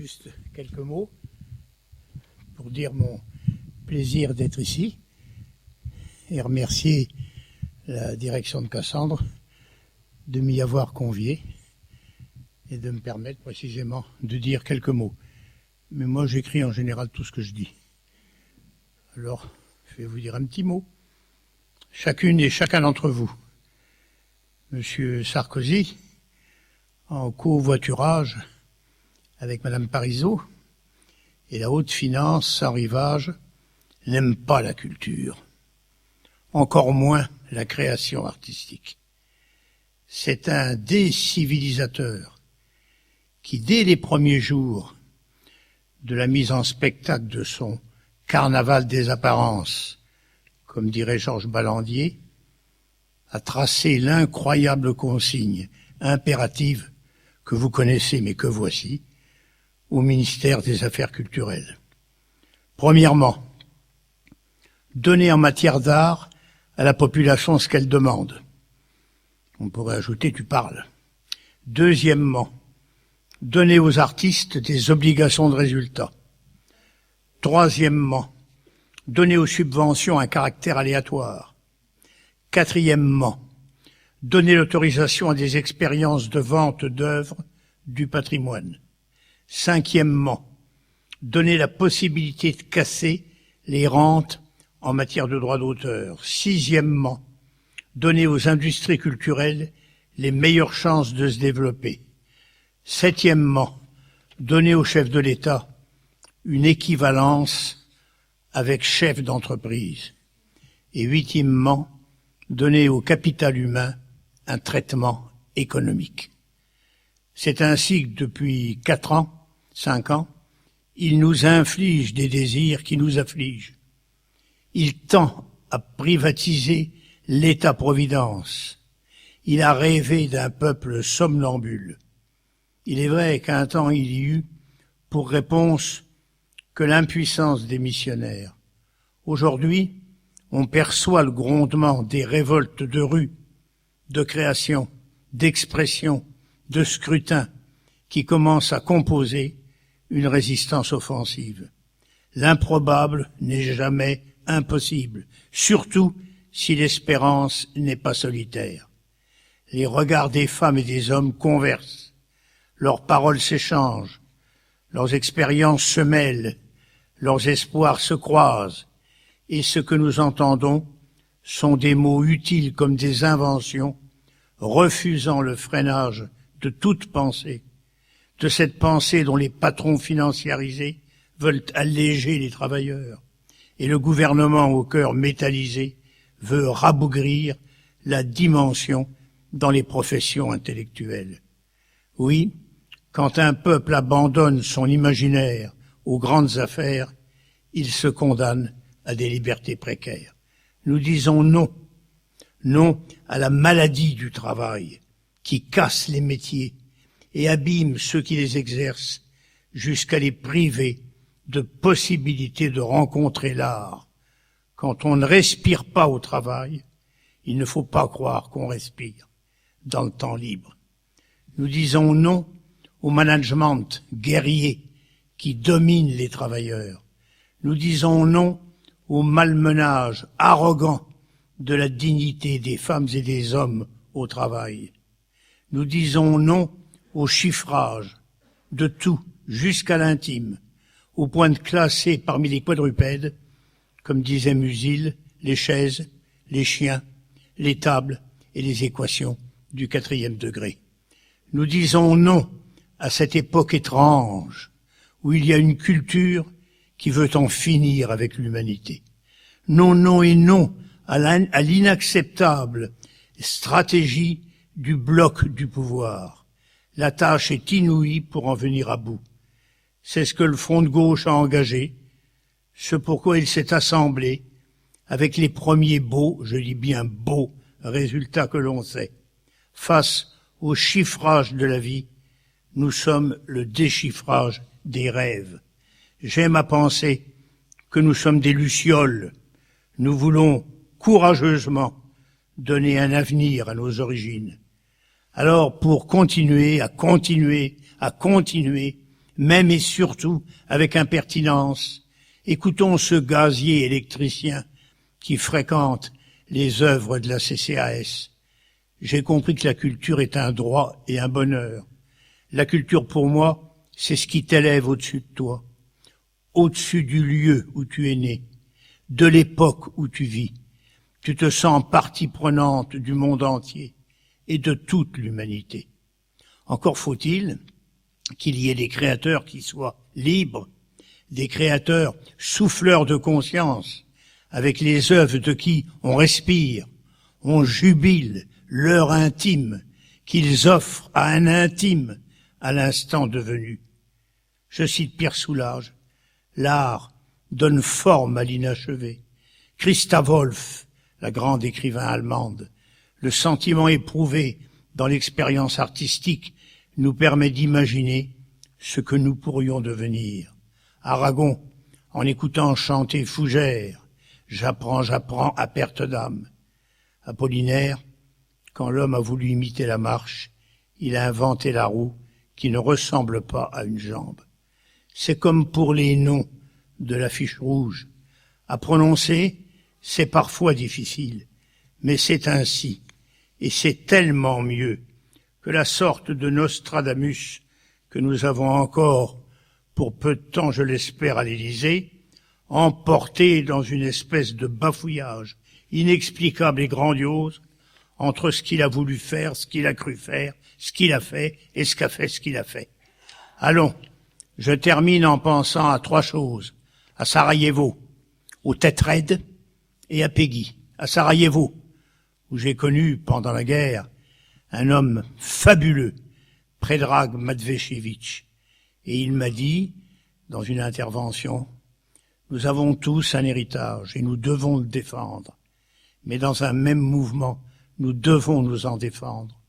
juste quelques mots pour dire mon plaisir d'être ici et remercier la direction de Cassandre de m'y avoir convié et de me permettre précisément de dire quelques mots. Mais moi, j'écris en général tout ce que je dis. Alors, je vais vous dire un petit mot. Chacune et chacun d'entre vous, Monsieur Sarkozy, en covoiturage avec Madame Parizeau, et la haute finance, sans rivage, n'aime pas la culture, encore moins la création artistique. C'est un décivilisateur qui, dès les premiers jours de la mise en spectacle de son carnaval des apparences, comme dirait Georges Ballandier, a tracé l'incroyable consigne impérative que vous connaissez mais que voici, au ministère des Affaires culturelles. Premièrement, donner en matière d'art à la population ce qu'elle demande. On pourrait ajouter « tu parles ». Deuxièmement, donner aux artistes des obligations de résultat. Troisièmement, donner aux subventions un caractère aléatoire. Quatrièmement, donner l'autorisation à des expériences de vente d'œuvres du patrimoine. Cinquièmement, donner la possibilité de casser les rentes en matière de droits d'auteur. Sixièmement, donner aux industries culturelles les meilleures chances de se développer. Septièmement, donner aux chefs de l'État une équivalence avec chef d'entreprise. Et huitièmement, donner au capital humain un traitement économique. C'est ainsi que depuis 4 ans, 5 ans, il nous inflige des désirs qui nous affligent. Il tend à privatiser l'État-providence. Il a rêvé d'un peuple somnambule. Il est vrai qu'un temps il y eut pour réponse que l'impuissance des missionnaires. Aujourd'hui, on perçoit le grondement des révoltes de rue, de création, d'expression, de scrutin qui commencent à composer une résistance offensive. L'improbable n'est jamais impossible, surtout si l'espérance n'est pas solitaire. Les regards des femmes et des hommes conversent, leurs paroles s'échangent, leurs expériences se mêlent, leurs espoirs se croisent, et ce que nous entendons sont des mots utiles comme des inventions, refusant le freinage de toute pensée, de cette pensée dont les patrons financiarisés veulent alléger les travailleurs, et le gouvernement au cœur métallisé veut rabougrir la dimension dans les professions intellectuelles. Oui, quand un peuple abandonne son imaginaire aux grandes affaires, il se condamne à des libertés précaires. Nous disons non, non à la maladie du travail qui casse les métiers et abîme ceux qui les exercent jusqu'à les priver de possibilités de rencontrer l'art. Quand on ne respire pas au travail, il ne faut pas croire qu'on respire dans le temps libre. Nous disons non au management guerrier qui domine les travailleurs. Nous disons non au malmenage arrogant de la dignité des femmes et des hommes au travail. Nous disons non au chiffrage de tout jusqu'à l'intime, au point de classer parmi les quadrupèdes, comme disait Musil, les chaises, les chiens, les tables et les équations du 4e degré. Nous disons non à cette époque étrange où il y a une culture qui veut en finir avec l'humanité. Non, non et non à l'inacceptable stratégie du bloc du pouvoir. La tâche est inouïe pour en venir à bout. C'est ce que le Front de gauche a engagé, ce pourquoi il s'est assemblé avec les premiers beaux, je dis bien beaux, résultats que l'on sait. Face au chiffrage de la vie, nous sommes le déchiffrage des rêves. J'aime à penser que nous sommes des lucioles. Nous voulons courageusement donner un avenir à nos origines. Alors, pour continuer, même et surtout avec impertinence. Écoutons ce gazier électricien qui fréquente les œuvres de la CCAS. J'ai compris que la culture est un droit et un bonheur. La culture, pour moi, c'est ce qui t'élève au-dessus de toi, au-dessus du lieu où tu es né, de l'époque où tu vis. Tu te sens partie prenante du monde entier et de toute l'humanité. Encore faut-il qu'il y ait des créateurs qui soient libres, des créateurs souffleurs de conscience, avec les œuvres de qui on respire, on jubile leur intime, qu'ils offrent à un intime à l'instant devenu. Je cite Pierre Soulages, l'art donne forme à l'inachevé. Christa Wolf, la grande écrivain allemande, le sentiment éprouvé dans l'expérience artistique nous permet d'imaginer ce que nous pourrions devenir. Aragon, en écoutant chanter Fougère, j'apprends à perte d'âme. Apollinaire, quand l'homme a voulu imiter la marche, il a inventé la roue qui ne ressemble pas à une jambe. C'est comme pour les noms de la fiche rouge. À prononcer, c'est parfois difficile, mais c'est ainsi, et c'est tellement mieux que la sorte de Nostradamus que nous avons encore, pour peu de temps, je l'espère, à l'Élysée, emporté dans une espèce de bafouillage inexplicable et grandiose entre ce qu'il a voulu faire, ce qu'il a cru faire, ce qu'il a fait et ce qu'a fait ce qu'il a fait. Allons, je termine en pensant à trois choses. À Sarajevo, aux têtes raides et à Peggy. À Sarajevo, où j'ai connu, pendant la guerre, un homme fabuleux, Predrag Matvejevic. Et il m'a dit, dans une intervention, nous avons tous un héritage et nous devons le défendre. Mais dans un même mouvement, nous devons nous en défendre.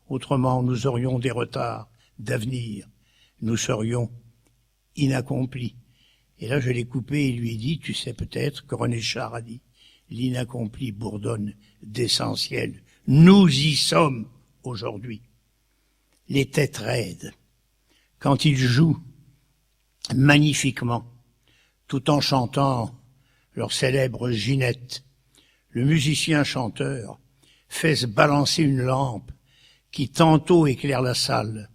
Autrement, nous aurions des retards d'avenir. Nous serions inaccomplis. Et là, je l'ai coupé et lui ai dit, tu sais peut-être que René Char a dit, l'inaccompli bourdonne d'essentiel. Nous y sommes aujourd'hui. Les têtes raides, quand ils jouent magnifiquement, tout en chantant leur célèbre Ginette, le musicien-chanteur fait se balancer une lampe qui tantôt éclaire la salle,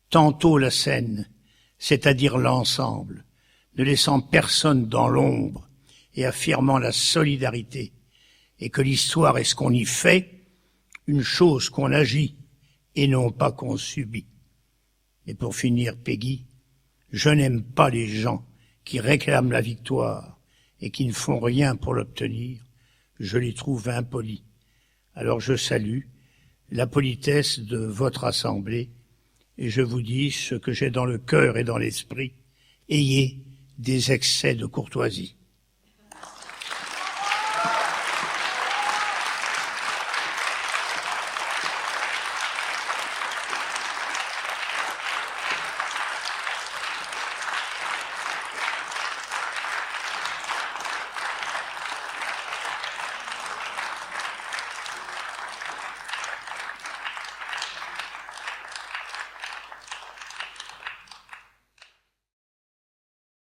tantôt la scène, c'est-à-dire l'ensemble, ne laissant personne dans l'ombre et affirmant la solidarité, et que l'histoire est ce qu'on y fait, une chose qu'on agit et non pas qu'on subit. Et pour finir, Peggy, je n'aime pas les gens qui réclament la victoire et qui ne font rien pour l'obtenir. Je les trouve impolis. Alors je salue la politesse de votre assemblée et je vous dis ce que j'ai dans le cœur et dans l'esprit. Ayez des excès de courtoisie.